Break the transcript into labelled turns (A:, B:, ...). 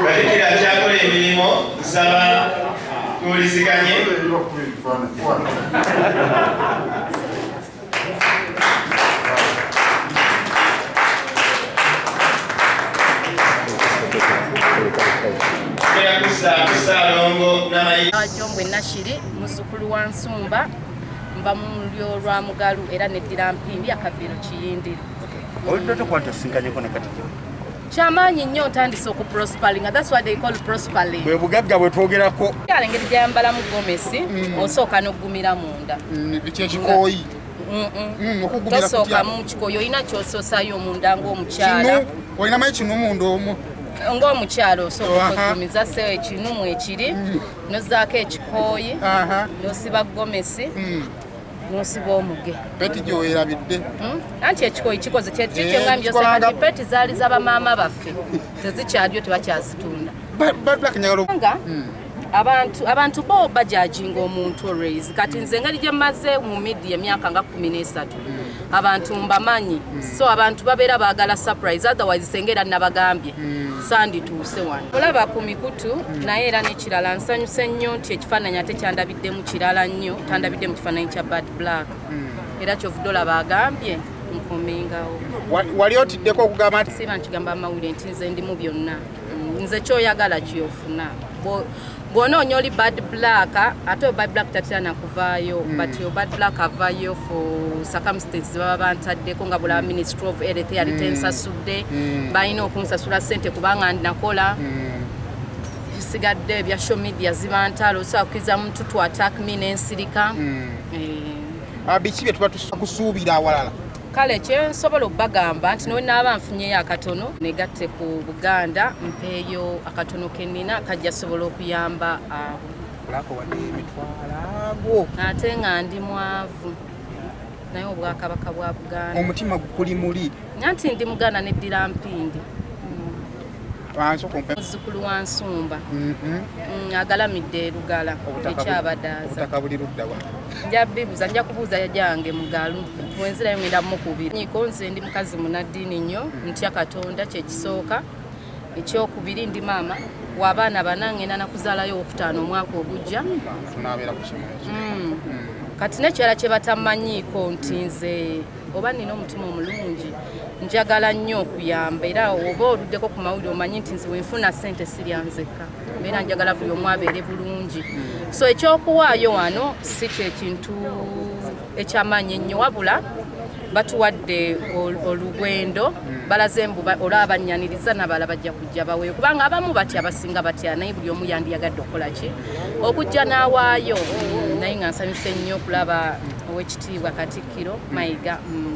A: Katikkiro akyakola emirimu nsaba tuwuliziganye.
B: Jombwe Nashiri muzzukulu wa Nsumba mva mu lyo lwa Mugalu era neddira Mpindi Akabbiro Kiyindiro.
C: Olutotto kwanta sinkanyeko ne Katikkiro.
B: Kyamaanyi nnyo ntandise okuprosparinga, that's what they call prospering.
C: Bwe bugagga bwe twogerako.
B: Yala engeri gyayambala mu gomesi osooka n'oggumira munda.
C: Ekyekikooyi.
B: Tosooka mu kikoyi olina ky'osoosayo omunda ng'omukyala.
C: Olina mayi kino omunda omwo.
B: Ng'omukyala osooka okwegumiza seewo ekinumu ekiri n'ozzaako ekikooyi n'osiba gomesi n'osiba omuge.
C: Peti gy'owerabidde.
B: Anti ekikooyi kikoze kyengambye oseka nti peti zaali za bamaama baffe tezikyalyo tebakyazitunda. Abantu bo bajajinga omuntu always kati nze engeri gye mmaze mu media emyaka nga 13 abantu mbamanyi so abantu babeera baagala surprise otherwise sengera nabagambye sandituuse wano olaba ku mikutu naye era n'ekirala nsanyuse nnyo nti ekifaananyi ate kyandabiddemu kirala nnyo tandabidde mu kifaananyi kya Bad Black era kyovudde olaba agambye nkomengawo.
C: Wali otiddeko okugamba nti
B: siba nkigamba amawulire nti nze ndimu byonna nze kyoyagala kyofuna bw'onoonya oli Bad Black ate Bad Black tatera nakuvaayo but yo Bad Black avaayo for circumstances baba bantaddeko nga bula Ministry of Health yali tensasudde balina okunsasula ssente kubanga nakola sigadde ebya show media zibantalo so akukiza muntu tu attack me n'ensirika
C: biki bye tuba tukusuubira awalala.
B: Kale kyensobola okubagamba nti naaba nfunyeyo akatono negatte ku Buganda mpeeyo akatono kennina kajja sobola okuyamba ate nga ndi mwavu naye Obwakabaka bwa Buganda
C: omutima guli muli
B: nti ndi Muganda neddira Mpindi muzzukulu wa Nsumba agalamidde Lugala ekyabadaaza njabibuza nja kubuuza yajange Mugalu wenzirayo ngenda mukubiri nyiko nze ndi mukazi munaddiini nnyo ntya Katonda kyekisooka ekyokubiri ndi maama w'abaana banange nakuzaalayo okutaano omwaka ogujja kati nekyala kye batamanyiiko nti nze oba nina omutima omulungi njagala nnyo okuyamba era oba oluddeko ku mawulire omanyi nti nze wenfuna ssente siryanzekka mbeera njagala buli omu abeere bulungi so ekyokuwaayo wano si kyekintu ekyamaanyi ennyo wabula batuwadde olugwendo balaze mbu olaba bannyaniriza n'abala bajja kujja baweeyo kubanga abamu batya abasinga batya naye buli omu yandiyagadde okukola ki okujja n'awaayo naye nga nsanyuse nnyo okulaba Oweekitiibwa Katikkiro Mayiga